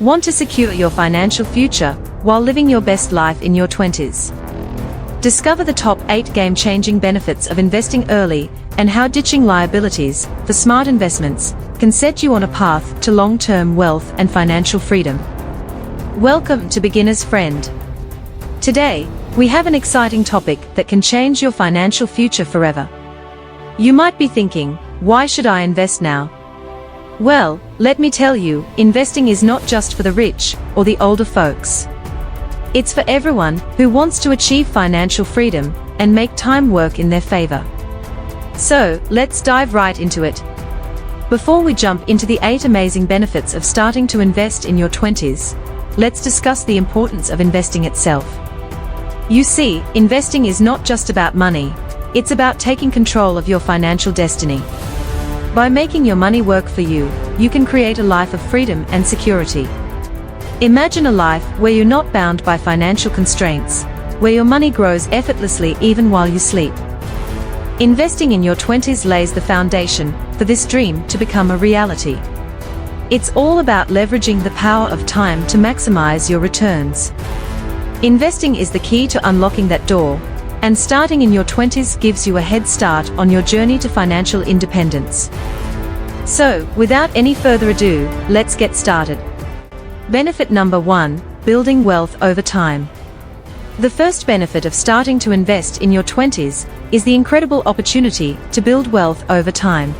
Want to secure your financial future while living your best life in your 20s? Discover the top 8 game-changing benefits of investing early and how ditching liabilities for smart investments can set you on a path to long-term wealth and financial freedom. Welcome to Beginner's Friend. Today, we have an exciting topic that can change your financial future forever. You might be thinking, why should I invest now? Well, let me tell you, investing is not just for the rich or the older folks. It's for everyone who wants to achieve financial freedom and make time work in their favor. So, let's dive right into it. Before we jump into the 8 amazing benefits of starting to invest in your 20s, let's discuss the importance of investing itself. You see, investing is not just about money, it's about taking control of your financial destiny. By making your money work for you, you can create a life of freedom and security. Imagine a life where you're not bound by financial constraints, where your money grows effortlessly even while you sleep. Investing in your 20s lays the foundation for this dream to become a reality. It's all about leveraging the power of time to maximize your returns. Investing is the key to unlocking that door, and starting in your 20s gives you a head start on your journey to financial independence. So, without any further ado, let's get started. Benefit number 1, building wealth over time. The first benefit of starting to invest in your 20s is the incredible opportunity to build wealth over time.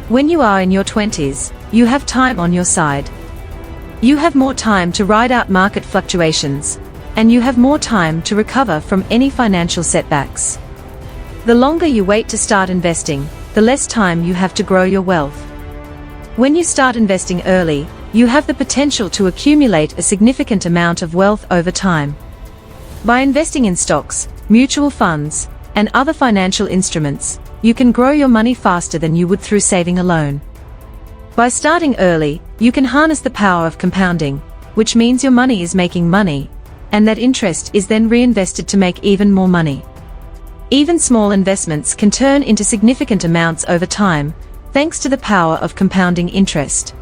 When you are in your 20s, you have time on your side. You have more time to ride out market fluctuations, and you have more time to recover from any financial setbacks. The longer you wait to start investing, the less time you have to grow your wealth. When you start investing early, you have the potential to accumulate a significant amount of wealth over time. By investing in stocks, mutual funds, and other financial instruments, you can grow your money faster than you would through saving alone. By starting early, you can harness the power of compounding, which means your money is making money, and that interest is then reinvested to make even more money. Even small investments can turn into significant amounts over time, thanks to the power of compounding interest.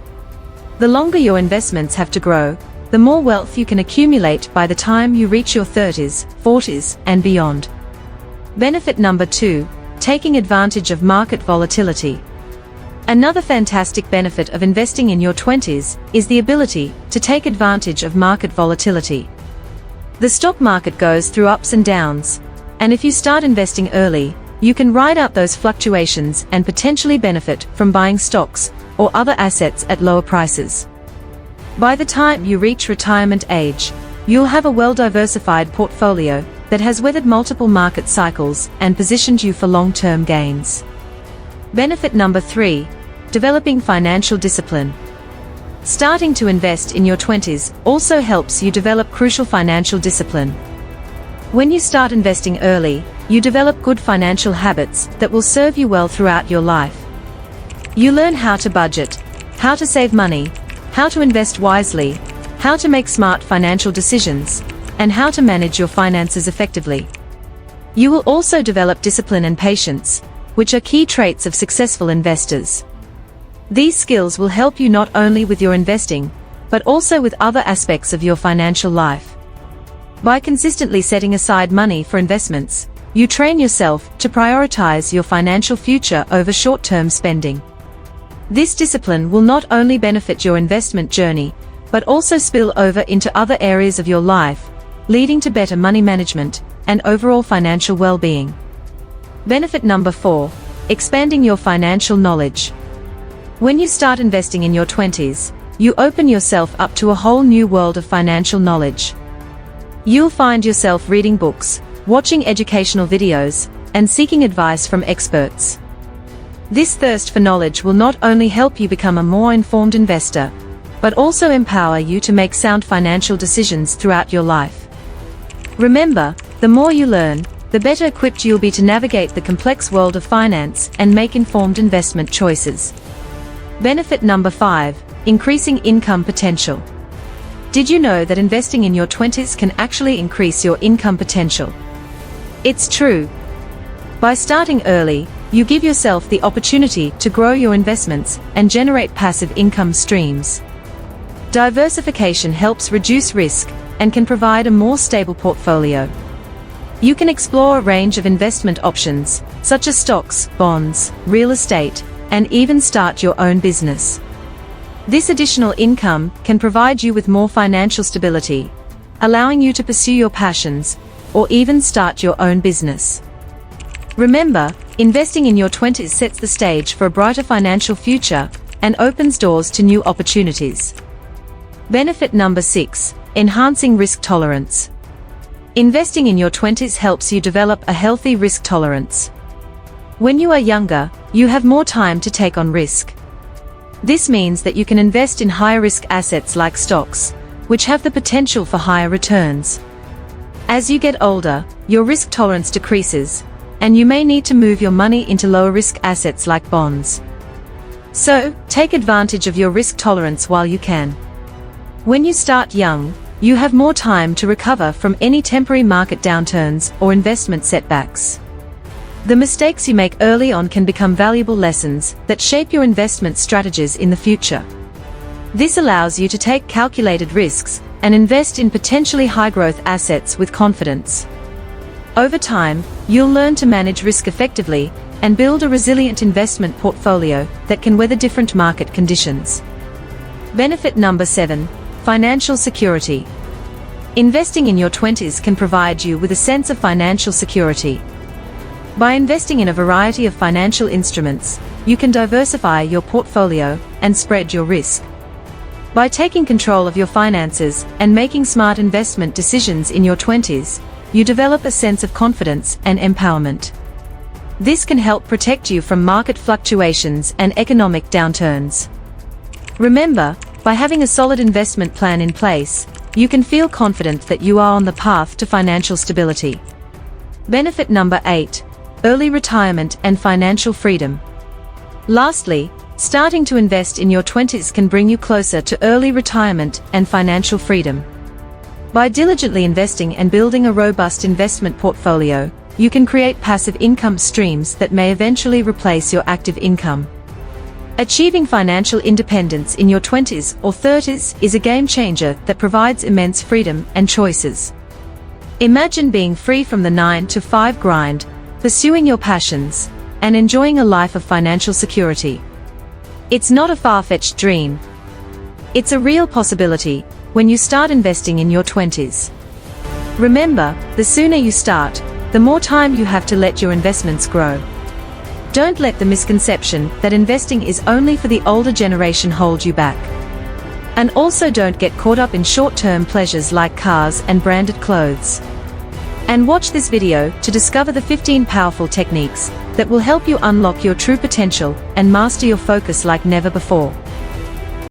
The longer your investments have to grow, the more wealth you can accumulate by the time you reach your 30s, 40s, and beyond. Benefit number 2, taking advantage of market volatility. Another fantastic benefit of investing in your 20s is the ability to take advantage of market volatility. The stock market goes through ups and downs, and if you start investing early, you can ride out those fluctuations and potentially benefit from buying stocks or other assets at lower prices. By the time you reach retirement age, you'll have a well-diversified portfolio that has weathered multiple market cycles and positioned you for long-term gains. Benefit number 3, developing financial discipline. Starting to invest in your 20s also helps you develop crucial financial discipline. When you start investing early, you develop good financial habits that will serve you well throughout your life. You learn how to budget, how to save money, how to invest wisely, how to make smart financial decisions, and how to manage your finances effectively. You will also develop discipline and patience, which are key traits of successful investors. These skills will help you not only with your investing, but also with other aspects of your financial life. By consistently setting aside money for investments, you train yourself to prioritize your financial future over short-term spending. This discipline will not only benefit your investment journey, but also spill over into other areas of your life, leading to better money management and overall financial well-being. Benefit number 4, expanding your financial knowledge. When you start investing in your 20s, you open yourself up to a whole new world of financial knowledge. You'll find yourself reading books, watching educational videos, and seeking advice from experts. This thirst for knowledge will not only help you become a more informed investor, but also empower you to make sound financial decisions throughout your life. Remember, the more you learn, the better equipped you'll be to navigate the complex world of finance and make informed investment choices. Benefit number 5, increasing income potential. Did you know that investing in your 20s can actually increase your income potential? It's true. By starting early, you give yourself the opportunity to grow your investments and generate passive income streams. Diversification helps reduce risk and can provide a more stable portfolio. You can explore a range of investment options, such as stocks, bonds, real estate, and even start your own business. This additional income can provide you with more financial stability, allowing you to pursue your passions, or even start your own business. Remember, investing in your 20s sets the stage for a brighter financial future and opens doors to new opportunities. Benefit number 6, enhancing risk tolerance. Investing in your 20s helps you develop a healthy risk tolerance. When you are younger, you have more time to take on risk. This means that you can invest in higher risk assets like stocks, which have the potential for higher returns. As you get older, your risk tolerance decreases, and you may need to move your money into lower risk assets like bonds. So, take advantage of your risk tolerance while you can. When you start young, you have more time to recover from any temporary market downturns or investment setbacks. The mistakes you make early on can become valuable lessons that shape your investment strategies in the future. This allows you to take calculated risks and invest in potentially high-growth assets with confidence. Over time, you'll learn to manage risk effectively and build a resilient investment portfolio that can weather different market conditions. Benefit number 7, financial security. Investing in your 20s can provide you with a sense of financial security. By investing in a variety of financial instruments, you can diversify your portfolio and spread your risk. By taking control of your finances and making smart investment decisions in your 20s, you develop a sense of confidence and empowerment. This can help protect you from market fluctuations and economic downturns. Remember, by having a solid investment plan in place, you can feel confident that you are on the path to financial stability. Benefit number 8, early retirement and financial freedom. Lastly, starting to invest in your 20s can bring you closer to early retirement and financial freedom. By diligently investing and building a robust investment portfolio, you can create passive income streams that may eventually replace your active income. Achieving financial independence in your 20s or 30s is a game changer that provides immense freedom and choices. Imagine being free from the 9-to-5 grind, pursuing your passions, and enjoying a life of financial security. It's not a far-fetched dream. It's a real possibility when you start investing in your 20s. Remember, the sooner you start, the more time you have to let your investments grow. Don't let the misconception that investing is only for the older generation hold you back. And also don't get caught up in short-term pleasures like cars and branded clothes. And watch this video to discover the 15 powerful techniques that will help you unlock your true potential and master your focus like never before.